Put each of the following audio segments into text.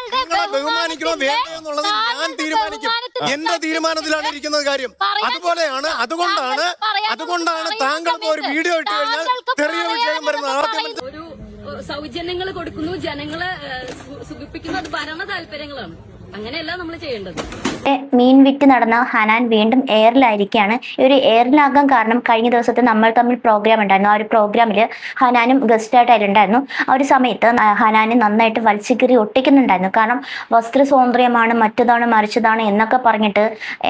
നിങ്ങളെ ബഹുമാനിക്കണോ വേണ്ടോ എന്നുള്ളത് ഞാൻ തീരുമാനിക്കും. എന്റെ തീരുമാനത്തിലാണ് ഇരിക്കുന്നത് കാര്യം. അതുകൊണ്ടാണ് താങ്കൾ ഒരു വീഡിയോ ഇട്ട് കഴിഞ്ഞാൽ ചെറിയ വിഷയം വരുന്നത്. ആദ്യം ഒരു സൗജന്യങ്ങൾ കൊടുക്കുന്നു, ജനങ്ങളെ സുഖിപ്പിക്കുന്നത് ഭരണ താല്പര്യങ്ങളാണ്. അങ്ങനെയല്ല നമ്മൾ ചെയ്യേണ്ടത്. മീൻ വിറ്റ് നടന്ന ഹനാൻ വീണ്ടും എയറിലായിരിക്കുകയാണ്. ഈ ഒരു എയറിലാകാൻ കാരണം കഴിഞ്ഞ ദിവസത്തെ നമ്മൾ തമ്മിൽ പ്രോഗ്രാം ഉണ്ടായിരുന്നു. ആ ഒരു പ്രോഗ്രാമിൽ ഹനാനും ഗസ്റ്റായിട്ട് അതിലുണ്ടായിരുന്നു. ആ ഒരു സമയത്ത് ഹനാനെ നന്നായിട്ട് വലിച്ചുകീറി ഒട്ടിക്കുന്നുണ്ടായിരുന്നു. കാരണം വസ്ത്ര സ്വാതന്ത്ര്യമാണ്, മറ്റതാണ് മറിച്ചതാണ് എന്നൊക്കെ പറഞ്ഞിട്ട്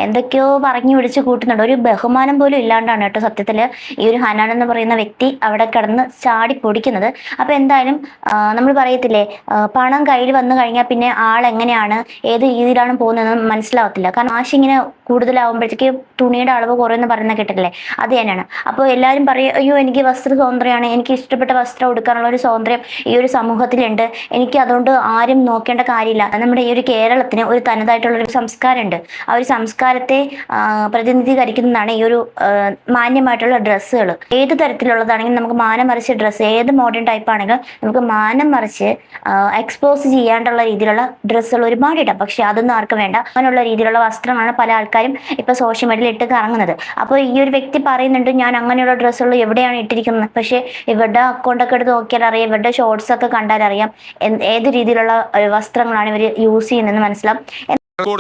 എന്തൊക്കെയോ പറഞ്ഞു പിടിച്ച് കൂട്ടുന്നുണ്ട്. ഒരു ബഹുമാനം പോലും ഇല്ലാണ്ടാണ് കേട്ടോ സത്യത്തിൽ ഈ ഒരു ഹനാൻ എന്ന് പറയുന്ന വ്യക്തി അവിടെ കിടന്ന് ചാടി പൊടിക്കുന്നത്. അപ്പോൾ എന്തായാലും നമ്മൾ പറയത്തില്ലേ, പണം കയ്യിൽ വന്നു കഴിഞ്ഞാൽ പിന്നെ ആളെങ്ങനെയാണ് ഏത് രീതിയിലാണ് പോകുന്നതെന്ന് മനസ്സിലാവത്തില്ല. കാരണം ആശിങ്ങനെ കൂടുതലാവുമ്പോഴത്തേക്ക് തുണിയുടെ അളവ് കുറവെന്ന് പറയുന്നത് കേട്ടിട്ടില്ലേ, അത് തന്നെയാണ്. അപ്പോൾ എല്ലാവരും പറയും, അയ്യോ എനിക്ക് വസ്ത്ര സ്വാതന്ത്ര്യമാണ്, എനിക്ക് ഇഷ്ടപ്പെട്ട വസ്ത്രം എടുക്കാനുള്ള ഒരു സ്വാതന്ത്ര്യം ഈ ഒരു സമൂഹത്തിലുണ്ട്, എനിക്ക് അതുകൊണ്ട് ആരും നോക്കേണ്ട കാര്യമില്ല. നമ്മുടെ ഈ ഒരു കേരളത്തിന് ഒരു തനതായിട്ടുള്ളൊരു സംസ്കാരമുണ്ട്. ആ ഒരു സംസ്കാരത്തെ പ്രതിനിധീകരിക്കുന്നതാണ് ഈ ഒരു മാന്യമായിട്ടുള്ള ഡ്രസ്സുകൾ. ഏത് തരത്തിലുള്ളതാണെങ്കിലും നമുക്ക് മാനം മറിച്ച് ഡ്രസ്സ്, ഏത് മോഡേൺ ടൈപ്പ് ആണെങ്കിലും നമുക്ക് മാനം മറിച്ച് എക്സ്പോസ് ചെയ്യാണ്ടുള്ള രീതിയിലുള്ള ഡ്രസ്സുകൾ ഒരുപാട് ഇടാം. പക്ഷെ അതൊന്നും ആർക്കും വേണ്ട. അങ്ങനെയുള്ള രീതിയിലുള്ള വസ്ത്രങ്ങളാണ് പല ആൾക്കാരും ഇപ്പൊ സോഷ്യൽ മീഡിയയിൽ ഇട്ട് കറങ്ങുന്നത്. അപ്പോൾ ഈ ഒരു വ്യക്തി പറയുന്നുണ്ട്, ഞാൻ അങ്ങനെയുള്ള ഡ്രസ്സുകൾ എവിടെയാണ് ഇട്ടിരിക്കുന്നത്. പക്ഷെ ഇവരുടെ അക്കൗണ്ടൊക്കെ എടുത്ത് നോക്കിയാൽ അറിയാം, ഇവരുടെ ഷോർട്സ് ഒക്കെ കണ്ടാൽ അറിയാം ഏത് രീതിയിലുള്ള വസ്ത്രങ്ങളാണ് ഇവർ യൂസ് ചെയ്യുന്നതെന്ന് മനസ്സിലാവും.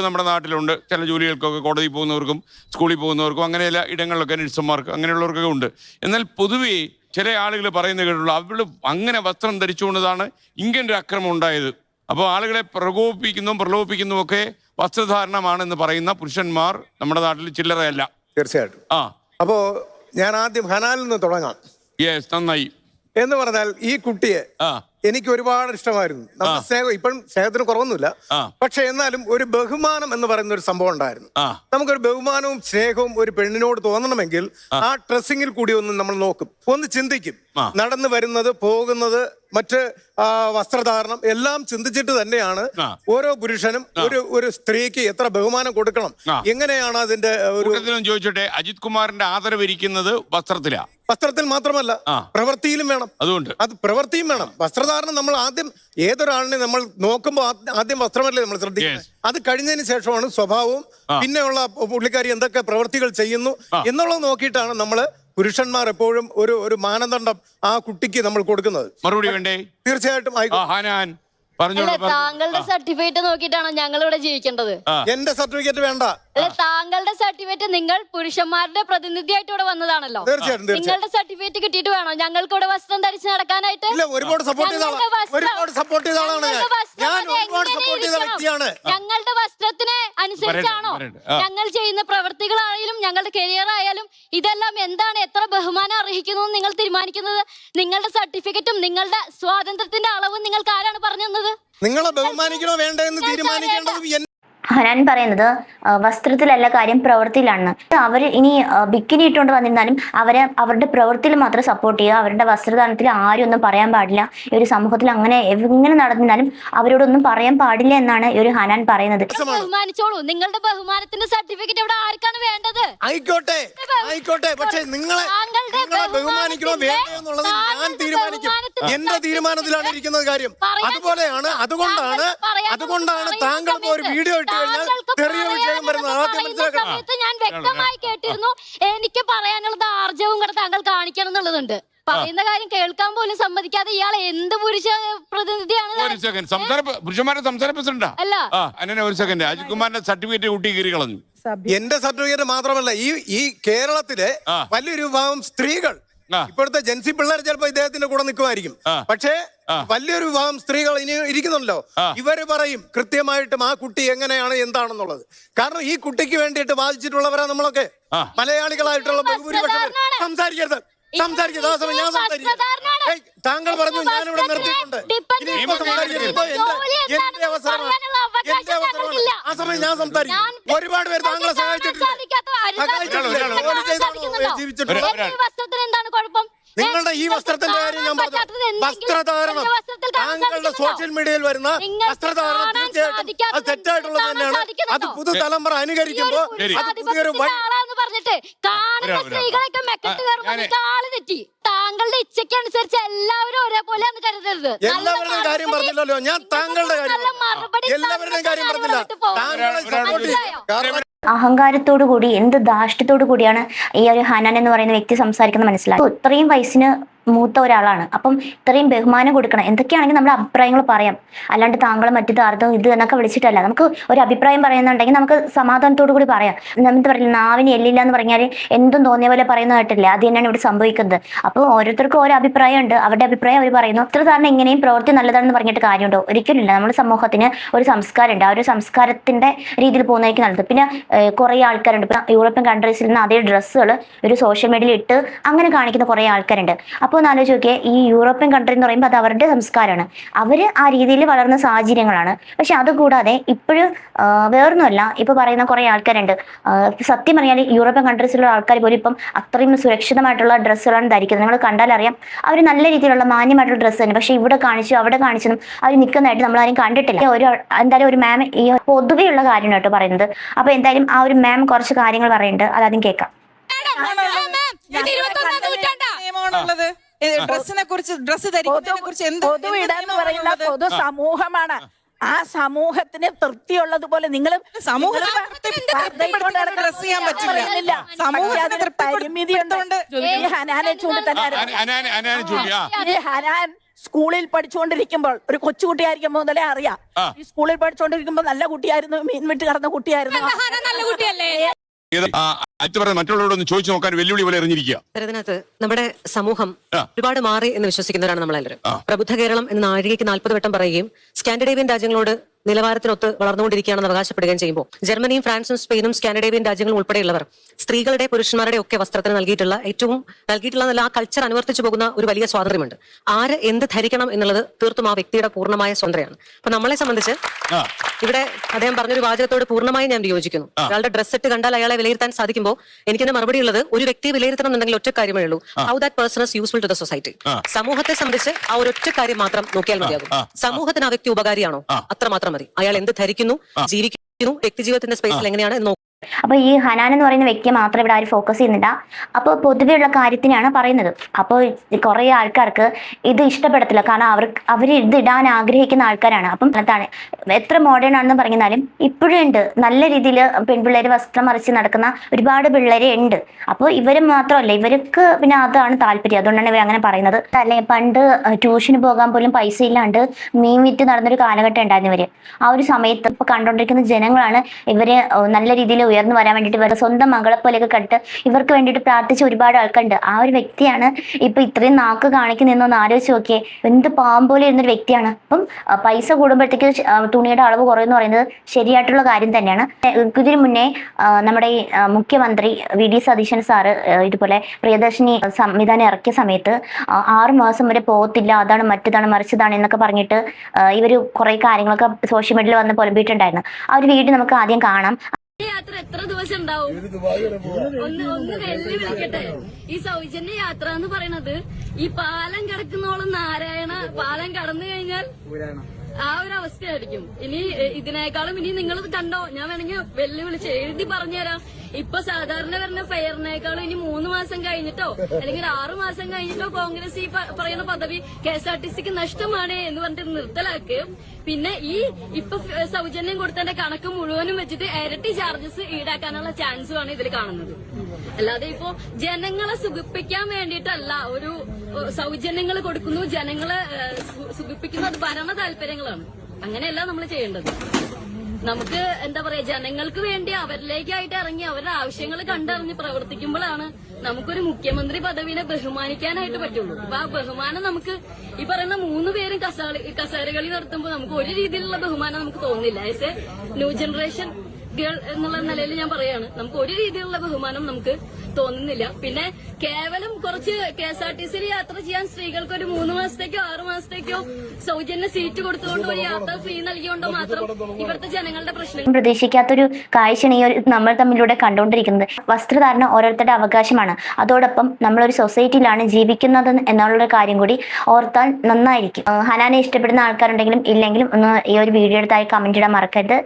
നമ്മുടെ നാട്ടിലുണ്ട്. ചില ജോലികൾക്കൊക്കെ കോടതിയിൽ പോകുന്നവർക്കും സ്കൂളിൽ പോകുന്നവർക്കും അങ്ങനെയുള്ള ഇടങ്ങളിലൊക്കെ നഴ്സുമാർക്ക് അങ്ങനെയുള്ളവർക്കൊക്കെ ഉണ്ട്. എന്നാൽ പൊതുവേ ചില ആളുകൾ പറയുന്നത് കേട്ടുള്ളൂ, അവൾ അങ്ങനെ വസ്ത്രം ധരിച്ചുകൊണ്ടതാണ് ഇങ്ങനൊരു അക്രമം ഉണ്ടായത്. അപ്പോൾ ആളുകളെ പ്രലോഭിപ്പിക്കുന്നതും ഒക്കെ വസ്ത്രധാരണമാണെന്ന് പറയുന്ന പുരുഷന്മാർ നമ്മുടെ നാട്ടിൽ ചില്ലറയല്ല. തീർച്ചയായിട്ടും. അപ്പോ ഞാൻ ആദ്യം ഹനാനിൽ നിന്ന് തുടങ്ങാം. യെസ്, നന്നായി. എന്ന് പറഞ്ഞാൽ ഈ കുട്ടിയെ എനിക്ക് ഒരുപാട് ഇഷ്ടമായിരുന്നു. നമ്മുടെ സ്നേഹം ഇപ്പം സ്നേഹത്തിന് കുറവൊന്നുമില്ല, പക്ഷെ എന്നാലും ഒരു ബഹുമാനം എന്ന് പറയുന്ന ഒരു സംഭവം ഉണ്ടായിരുന്നു. നമുക്കൊരു ബഹുമാനവും സ്നേഹവും ഒരു പെണ്ണിനോട് തോന്നണമെങ്കിൽ ആ ഡ്രസ്സിങ്ങിൽ കൂടി ഒന്ന് നമ്മൾ നോക്കും, ഒന്ന് ചിന്തിക്കും. നടന്നു വരുന്നത്, പോകുന്നത്, മറ്റ് വസ്ത്രധാരണം എല്ലാം ചിന്തിച്ചിട്ട് തന്നെയാണ് ഓരോ പുരുഷനും ഒരു സ്ത്രീക്ക് എത്ര ബഹുമാനം കൊടുക്കണം, എങ്ങനെയാണ് അതിന്റെ ഒരു ചോദിച്ചോട്ടെ. അജിത് കുമാറിന്റെ ആദരവ് ഇരിക്കുന്നത് വസ്ത്രത്തിൽ മാത്രമല്ല പ്രവൃത്തിയിലും വേണം. അത് പ്രവൃത്തിയും വേണം. വസ്ത്രധാരണം നമ്മൾ ആദ്യം ഏതൊരാളിനെ നമ്മൾ നോക്കുമ്പോൾ ആദ്യം വസ്ത്രമല്ലേ നമ്മൾ ശ്രദ്ധിക്കുന്നത്. അത് കഴിഞ്ഞതിന് ശേഷമാണ് സ്വഭാവവും പിന്നെയുള്ള പുള്ളിക്കാരി എന്തൊക്കെ പ്രവൃത്തികൾ ചെയ്യുന്നു എന്നുള്ളത് നോക്കിയിട്ടാണ് നമ്മള് പുരുഷന്മാർ എപ്പോഴും ഒരു മാനദണ്ഡം ആ കുട്ടിക്ക് നമ്മൾ കൊടുക്കുന്നത്. മറുപടി വേണ്ടേ? തീർച്ചയായിട്ടും. താങ്കളുടെ സർട്ടിഫിക്കറ്റ് നോക്കിയിട്ടാണോ ഞങ്ങൾ ഇവിടെ ജീവിക്കേണ്ടത്? എന്റെ സർട്ടിഫിക്കറ്റ് വേണ്ട. താങ്കളുടെ സർട്ടിഫിക്കറ്റ് നിങ്ങൾ പുരുഷന്മാരുടെ പ്രതിനിധിയായിട്ട് ഇവിടെ വന്നതാണല്ലോ. നിങ്ങളുടെ സർട്ടിഫിക്കറ്റ് കിട്ടിയിട്ട് വേണോ ഞങ്ങൾക്ക് ഇവിടെ വസ്ത്രം ധരിച്ച് നടക്കാനായിട്ട്? ഒരുപാട് സപ്പോർട്ട് ചെയ്ത ആളാണ് ഞാൻ. ഞങ്ങളുടെ വസ്ത്രത്തിന് അനുസരിച്ചാണോ ഞങ്ങൾ ചെയ്യുന്ന പ്രവൃത്തികളായാലും ഞങ്ങളുടെ കരിയർ ആയാലും ഇതെല്ലാം എന്താണ്, എത്ര ബഹുമാനം അർഹിക്കുന്നു നിങ്ങൾ തീരുമാനിക്കുന്നത്? നിങ്ങളുടെ സർട്ടിഫിക്കറ്റും നിങ്ങളുടെ സ്വാതന്ത്ര്യത്തിന്റെ അളവും നിങ്ങൾക്ക് ആരാണ് പറഞ്ഞു തന്നത്? നിങ്ങളെ ബഹുമാനിക്കണോ വേണ്ടോ എന്ന് തീരുമാനിക്കേണ്ടത് ഹനാൻ പറയുന്നത് വസ്ത്രത്തിലല്ല കാര്യം, പ്രവൃത്തിയിലാണ്. അവർ ഇനി ബിക്കിനി ഇട്ടുകൊണ്ട് വന്നിരുന്നാലും അവരുടെ പ്രവൃത്തിയിൽ മാത്രം സപ്പോർട്ട് ചെയ്യുക. അവരുടെ വസ്ത്രധാരണത്തിൽ ആരും ഒന്നും പറയാൻ പാടില്ല. ഈ ഒരു സമൂഹത്തിൽ എങ്ങനെ നടന്നിരുന്നാലും അവരോടൊന്നും പറയാൻ പാടില്ല എന്നാണ് ഈ ഒരു ഹനാൻ പറയുന്നത്. ബഹുമാനിച്ചോളൂ. നിങ്ങളുടെ ബഹുമാനത്തിന്റെ സർട്ടിഫിക്കറ്റ് ഇവിടെ ആർക്കാണ് വേണ്ടത്? ആയിക്കോട്ടെ, പക്ഷേ നിങ്ങളെ ബഹുമാനിക്കണോ വേണ്ടോ എന്നുള്ളത് ഞാൻ തീരുമാനിക്കും. എന്റെ തീരുമാനത്തിലാണ് ഇരിക്കുന്നത് കാര്യം. അതുകൊണ്ടാണ് താങ്കൾ ഒരു വീഡിയോ ഇട്ട് ചെറിയ വിഷയം വരുന്നത്. ആദ്യം മനസ്സിലാക്കണം. ഞാൻ വ്യക്തമായി കേട്ടിരുന്നു. എനിക്ക് പറയാനുള്ളത് ആർജവും കൂടെ താങ്കൾ കാണിക്കണം എന്നുള്ളതുണ്ട്. പറയുന്ന കാര്യം കേൾക്കാൻ പോലും സമ്മതിക്കാതെ ഇയാൾ എന്ത് പുരുഷ പ്രതിനിധിയാണ്? പുരുഷന്മാരുടെ സംസ്ഥാന പ്രസിഡന്റാ അല്ല. ഒരു സെക്കൻഡ്, അജിത് കുമാറിന്റെ സർട്ടിഫിക്കറ്റ് കൂട്ടി കീറി കളഞ്ഞു. എന്റെ സർട്ടിഫിക്കറ്റ് മാത്രമല്ല, ഈ കേരളത്തിലെ വലിയൊരു വിഭാഗം സ്ത്രീകൾ, ഇപ്പോഴത്തെ ജൻസി പിള്ളേർ ചിലപ്പോ ഇദ്ദേഹത്തിന്റെ കൂടെ നിൽക്കുമായിരിക്കും, പക്ഷേ വലിയൊരു വിഭാഗം സ്ത്രീകൾ ഇനി ഇരിക്കുന്നുണ്ടല്ലോ, ഇവര് പറയും കൃത്യമായിട്ടും ആ കുട്ടി എങ്ങനെയാണ് എന്താണെന്നുള്ളത്. കാരണം ഈ കുട്ടിക്ക് വേണ്ടിയിട്ട് വാദിച്ചിട്ടുള്ളവരാ നമ്മളൊക്കെ. മലയാളികളായിട്ടുള്ള ബഹുഭൂരിപക്ഷം സംസാരിക്കരുത്. ആ സമയം ഞാൻ സംസാരിക്കും. താങ്കൾ പറഞ്ഞു ഞാനിവിടെ നിർത്തിയിട്ടുണ്ട്. എന്റെ അവസരമാണ്. ആ സമയം ഞാൻ സംസാരിക്കും. ഒരുപാട് പേര് താങ്കളെ സഹായിച്ചിട്ടില്ല. നിങ്ങളുടെ ഈ വസ്ത്രത്തിന്റെ കാര്യം ഞാൻ പറഞ്ഞു. വസ്ത്രധാരണം, താങ്കളുടെ സോഷ്യൽ മീഡിയയിൽ വരുന്ന വസ്ത്രധാരണം തീർച്ചയായിട്ടും അത് തെറ്റായിട്ടുള്ളത് തന്നെയാണ്. അത് പുതുതലമുറ അനുകരിക്കുമ്പോ അത് പുതിയൊരു താങ്കളുടെ ഇച്ഛയ്ക്ക് അനുസരിച്ച് എല്ലാവരും ഒരേപോലെ കരുതരുത്. എല്ലാവരുടെയും കാര്യം പറഞ്ഞില്ലല്ലോ, ഞാൻ താങ്കളുടെ കാര്യം. കാര്യം പറഞ്ഞില്ല. താങ്കളെ കാരണം അഹങ്കാരത്തോടു കൂടി എന്ത് ധാർഷ്ട്യത്തോടു കൂടിയാണ് ഈ ഒരു ഹനാൻ എന്ന് പറയുന്ന വ്യക്തി സംസാരിക്കുന്നത് മനസ്സിലായി. ഇത്രയും വയസ്സിന് മൂത്ത ഒരാളാണ്, അപ്പം ഇത്രയും ബഹുമാനം കൊടുക്കണം. എന്തൊക്കെയാണെങ്കിൽ നമ്മുടെ അഭിപ്രായങ്ങൾ പറയാം, അല്ലാണ്ട് താങ്കളെ മറ്റേത് അർത്ഥം ഇത് എന്നൊക്കെ വിളിച്ചിട്ടല്ല. നമുക്ക് ഒരു അഭിപ്രായം പറയുന്നുണ്ടെങ്കിൽ നമുക്ക് സമാധാനത്തോടു കൂടി പറയാം. എന്താ പറയുക, നാവിന് എല്ലില്ല എന്ന് പറഞ്ഞാൽ എന്തും തോന്നിയ പോലെ പറയുന്നതായിട്ടില്ല. അത് തന്നെയാണ് ഇവിടെ സംഭവിക്കുന്നത്. അപ്പോൾ ഓരോരുത്തർക്കും ഓരോ അഭിപ്രായം ഉണ്ട്, അവരുടെ അഭിപ്രായം അവർ പറയുന്നു. ഇത്ര കാരണം ഇങ്ങനെയും പ്രവൃത്തി നല്ലതാണെന്ന് പറഞ്ഞിട്ട് കാര്യമുണ്ടോ? ഒരിക്കലില്ല. നമ്മുടെ സമൂഹത്തിന് ഒരു സംസ്കാരമുണ്ട്, ആ ഒരു സംസ്കാരത്തിന്റെ രീതിയിൽ പോകുന്നതായിരിക്കും നല്ലത്. പിന്നെ കുറേ ആൾക്കാരുണ്ട്, ഇപ്പം യൂറോപ്യൻ കൺട്രീസിൽ നിന്ന് അതേ ഡ്രസ്സുകൾ ഒരു സോഷ്യൽ മീഡിയയിൽ ഇട്ട് അങ്ങനെ കാണിക്കുന്ന കുറേ ആൾക്കാരുണ്ട്. അപ്പോൾ ഒന്ന് ആലോചിച്ച് നോക്കിയേ, ഈ യൂറോപ്യൻ കൺട്രി എന്ന് പറയുമ്പോൾ അത് അവരുടെ സംസ്കാരമാണ്, അവർ ആ രീതിയിൽ വളർന്ന സാഹചര്യങ്ങളാണ്. പക്ഷെ അതുകൂടാതെ ഇപ്പോഴും വേറൊന്നുമല്ല, ഇപ്പോൾ പറയുന്ന കുറേ ആൾക്കാരുണ്ട്. സത്യം പറഞ്ഞാൽ യൂറോപ്യൻ കൺട്രീസിലുള്ള ആൾക്കാർ പോലും ഇപ്പം അത്രയും സുരക്ഷിതമായിട്ടുള്ള ഡ്രസ്സുകളാണ് ധരിക്കുന്നത്. നിങ്ങൾ കണ്ടാലറിയാം, അവർ നല്ല രീതിയിലുള്ള മാന്യമായിട്ടുള്ള ഡ്രസ്സ് തന്നെ. പക്ഷെ ഇവിടെ കാണിച്ചു അവിടെ കാണിച്ചതും അവർ നിൽക്കുന്നതായിട്ട് നമ്മളാരും കണ്ടിട്ടില്ല. എന്തായാലും ഒരു മാം ഈ പൊതുവെയുള്ള കാര്യം കേട്ടോ പറയുന്നത്. അപ്പോൾ എന്തായാലും ആ ഒരു മാം കുറച്ച് കാര്യങ്ങൾ പറയുന്നുണ്ട്, അതാദ്യം കേൾക്കാം. ഡ്രസ്സിനെ കുറിച്ച്, ഡ്രസ്സ് ധരിക്കുന്നതിനെ കുറിച്ച് പൊതു ഇടം പറയുന്ന പൊതു സമൂഹമാണ്. ആ സമൂഹത്തിന് തൃപ്തിയുള്ളതുപോലെ നിങ്ങൾ ഡ്രസ് ചെയ്യാൻ പറ്റില്ല. സമൂഹത്തിന് പരിമിതി ഉണ്ട്. ഹനാനെ ചൂണ്ടി തന്നെ ഹനാൻ സ്കൂളിൽ പഠിച്ചുകൊണ്ടിരിക്കുമ്പോൾ ഒരു കൊച്ചുകുട്ടിയായിരിക്കും മുതലേ അറിയാം. ഈ സ്കൂളിൽ പഠിച്ചുകൊണ്ടിരിക്കുമ്പോൾ നല്ല കുട്ടിയായിരുന്നു, മീൻ വിട്ട് കടന്ന കുട്ടിയായിരുന്നു. നല്ല കുട്ടിയല്ലേ? മറ്റുള്ളവരോടൊന്ന് ചോദിച്ചു നോക്കാൻ വെല്ലുവിളി പോലെ എറിഞ്ഞിരിക്കുക. ഇതിനകത്ത് നമ്മുടെ സമൂഹം ഒരുപാട് മാറി എന്ന് വിശ്വസിക്കുന്നവരാണ് നമ്മളെല്ലാവരും. പ്രബുദ്ധ കേരളം എന്ന നാഴികയ്ക്ക് 40 വട്ടം പറയുകയും സ്കാൻഡിനേവിയൻ രാജ്യങ്ങളോട് നിലവാരത്തിനൊത്ത് വളർന്നുകൊണ്ടിരിക്കുകയാണെന്ന് അവകാശപ്പെടുകയും ചെയ്യുമ്പോൾ ജർമ്മനിയും ഫ്രാൻസും സ്പെയിനും സ്കാൻഡിനേവിയൻ രാജ്യങ്ങളും ഉൾപ്പെടെയുള്ളവർ സ്ത്രീകളുടെ പുരുഷന്മാരുടെ ഒക്കെ വസ്ത്രത്തിന് നൽകിയിട്ടുള്ള ആ കൾച്ചർ അനുവർത്തിച്ചു പോകുന്ന ഒരു വലിയ സ്വാതന്ത്ര്യമുണ്ട്. ആര് എന്ത് ധരിക്കണം എന്നുള്ളത് തീർത്തും ആ വ്യക്തിയുടെ പൂർണ്ണമായ സ്വതന്ത്രമാണ്. അപ്പൊ നമ്മളെ സംബന്ധിച്ച് ഇവിടെ അദ്ദേഹം പറഞ്ഞൊരു വാചകത്തോട് പൂർണ്ണമായും ഞാൻ വിയോജിക്കുന്നു. ഒരാളുടെ ഡ്രസ് ഇട്ട് കണ്ടാൽ അയാളെ വിലയിരുത്താൻ സാധിക്കുമ്പോൾ എനിക്കെന്നെ മറുപടി ഉള്ളത്, ഒരു വ്യക്തിയെ വിലയിരുത്തണം എന്നുണ്ടെങ്കിൽ ഒറ്റ കാര്യമേ ഉള്ളൂ, how that person is useful to the society. സമൂഹത്തെ സംബന്ധിച്ച് ആ ഒരൊറ്റ കാര്യം മാത്രം നോക്കിയാൽ മതിയാകും. സമൂഹത്തിന് ആ വ്യക്തി ഉപകാരിയാണോ, അത്രമാത്രം മതി. അയാൾ എന്ത് ധരിക്കുന്നു, ജീവിക്കുന്നു, വ്യക്തിജീവിതത്തിന്റെ സ്പേസിൽ എങ്ങനെയാണ്. അപ്പോൾ ഈ ഹനാൻ എന്ന് പറയുന്ന വ്യക്തിയെ മാത്രം ഇവിടെ ആരും ഫോക്കസ് ചെയ്യുന്നില്ല. അപ്പോൾ പൊതുവെയുള്ള കാര്യത്തിനാണ് പറയുന്നത്. അപ്പോൾ കുറേ ആൾക്കാർക്ക് ഇത് ഇഷ്ടപ്പെടത്തില്ല, കാരണം അവർ ഇത് ഇടാൻ ആഗ്രഹിക്കുന്ന ആൾക്കാരാണ്. അപ്പം അതാണ് എത്ര മോഡേൺ ആണെന്ന് പറഞ്ഞാലും ഇപ്പോഴും ഉണ്ട് നല്ല രീതിയിൽ പെൺപിള്ളേർ വസ്ത്രം മറിച്ച് നടക്കുന്ന ഒരുപാട് പിള്ളേരെ ഉണ്ട്. അപ്പോൾ ഇവർ മാത്രമല്ല, ഇവർക്ക് പിന്നെ അതാണ് താല്പര്യം, അതുകൊണ്ടാണ് ഇവർ അങ്ങനെ പറയുന്നത്. അല്ലെങ്കിൽ പണ്ട് ട്യൂഷന് പോകാൻ പോലും പൈസ ഇല്ലാണ്ട് മീൻ വിറ്റ് നടന്നൊരു കാലഘട്ടം ഉണ്ടായിരുന്നു ഇവർ. ആ ഒരു സമയത്ത് ഇപ്പോൾ കണ്ടുകൊണ്ടിരിക്കുന്ന ജനങ്ങളാണ് ഇവരെ നല്ല രീതിയിൽ ഉയർന്നു വരാൻ വേണ്ടിയിട്ട് ഇവരുടെ സ്വന്തം മകളെ പോലെയൊക്കെ കണ്ടിട്ട് ഇവർക്ക് വേണ്ടിയിട്ട് പ്രാർത്ഥിച്ച ഒരുപാട് ആൾക്കാരുണ്ട്. ആ ഒരു വ്യക്തിയാണ് ഇപ്പൊ ഇത്രയും നാക്ക് കാണിക്കുന്നതെന്നൊന്ന് ആലോചിച്ച് നോക്കിയേ. എന്ത് പാവം പോലെ ഇരുന്നൊരു വ്യക്തിയാണ്. അപ്പം പൈസ കൂടുമ്പോഴത്തേക്ക് തുണിയുടെ അളവ് കുറയെന്ന് പറയുന്നത് ശരിയായിട്ടുള്ള കാര്യം തന്നെയാണ്. ഇതിനു മുന്നേ നമ്മുടെ ഈ മുഖ്യമന്ത്രി VD സതീശൻ സാറ് ഇതുപോലെ പ്രിയദർശിനി സംവിധാനം ഇറക്കിയ സമയത്ത് 6 മാസം വരെ പോകത്തില്ല, അതാണ് മറ്റതാണ് മറിച്ചതാണ് എന്നൊക്കെ പറഞ്ഞിട്ട് ഇവർ കുറെ കാര്യങ്ങളൊക്കെ സോഷ്യൽ മീഡിയയിൽ വന്ന് പുലമ്പിയിട്ടുണ്ടായിരുന്നു. ആ ഒരു വീഡിയോ നമുക്ക് ആദ്യം കാണാം. യാത്ര എത്ര ദിവസം ഉണ്ടാവും? ഒന്ന് വെല്ലുവിളിക്കട്ടെ. ഈ സൗജന്യ യാത്ര എന്ന് പറയുന്നത് ഈ പാലം കിടക്കുന്നോളം നാരായണ, പാലം കടന്നു കഴിഞ്ഞാൽ ആ ഒരു അവസ്ഥയായിരിക്കും. ഇനി ഇതിനേക്കാളും ഇനി നിങ്ങൾ കണ്ടോ, ഞാൻ വേണമെങ്കിൽ വെല്ലുവിളിച്ച് എഴുതി പറഞ്ഞുതരാം. ഇപ്പൊ സാധാരണ വരുന്ന ഫെയറിനേക്കാളും ഇനി 3 മാസം കഴിഞ്ഞിട്ടോ അല്ലെങ്കിൽ 6 മാസം കഴിഞ്ഞിട്ടോ കോൺഗ്രസ് ഈ പറയുന്ന പദവി KSRTCക്ക് നഷ്ടമാണ് എന്ന് പറഞ്ഞിട്ട് നിർത്തലാക്കുകയും പിന്നെ ഈ ഇപ്പൊ സൗജന്യം കൊടുത്തതിന്റെ കണക്ക് മുഴുവനും വെച്ചിട്ട് ഇരട്ടി ചാർജസ് ഈടാക്കാനുള്ള ചാൻസുമാണ് ഇതിൽ കാണുന്നത്. അല്ലാതെ ഇപ്പോ ജനങ്ങളെ സുഖിപ്പിക്കാൻ വേണ്ടിയിട്ടല്ല ഒരു സൗജന്യങ്ങൾ കൊടുക്കുന്നു, ജനങ്ങളെ സുഖിപ്പിക്കുന്നു. അത് ഭരണ താല്പര്യങ്ങളാണ്. അങ്ങനെയല്ല നമ്മൾ ചെയ്യേണ്ടത്. നമുക്ക് എന്താ പറയാ, ജനങ്ങൾക്ക് വേണ്ടി അവരിലേക്കായിട്ട് ഇറങ്ങി അവരുടെ ആവശ്യങ്ങൾ കണ്ടറിഞ്ഞ് പ്രവർത്തിക്കുമ്പോഴാണ് നമുക്കൊരു മുഖ്യമന്ത്രി പദവിനെ ബഹുമാനിക്കാനായിട്ട് പറ്റുള്ളൂ. അപ്പൊ ആ ബഹുമാനം നമുക്ക് ഈ പറയുന്ന 3 പേരും കസേരകളി നടത്തുമ്പോൾ നമുക്ക് ഒരു രീതിയിലുള്ള ബഹുമാനം നമുക്ക് തോന്നുന്നില്ല. As A new generation girl എന്നുള്ള നിലയിൽ ഞാൻ പറയാണ്, നമുക്ക് ഒരു രീതിയിലുള്ള ബഹുമാനം നമുക്ക് തോന്നുന്നില്ല. പിന്നെ കേവലം കുറച്ച് KSRTCയിൽ യാത്ര ചെയ്യാൻ സ്ത്രീകൾക്ക് ഒരു 3 മാസത്തേക്കോ 6 മാസത്തേക്കോ സൗജന്യ സീറ്റ് കൊടുത്തുകൊണ്ട് ഒരു യാത്ര ഫ്രീ നൽകിയോണ്ടോ മാത്രം ഇവിടുത്തെ ജനങ്ങളുടെ പ്രശ്നം പ്രതീക്ഷിക്കാത്തൊരു കാഴ്ചയാണ് ഈ ഒരു നമ്മൾ തമ്മിലൂടെ കണ്ടുകൊണ്ടിരിക്കുന്നത്. വസ്ത്രധാരണം ഓരോരുത്തരുടെ അവകാശമാണ്. അതോടൊപ്പം നമ്മളൊരു സൊസൈറ്റിയിലാണ് ജീവിക്കുന്നത് എന്നുള്ളൊരു കാര്യം കൂടി ഓർത്താൽ നന്നായിരിക്കും. ഹനാനെ ഇഷ്ടപ്പെടുന്ന ആൾക്കാരുണ്ടെങ്കിലും ഇല്ലെങ്കിലും ഒന്ന് ഈ ഒരു വീഡിയോയുടെ താഴെ കമന്റ് ഇടാൻ മറക്കരുത്.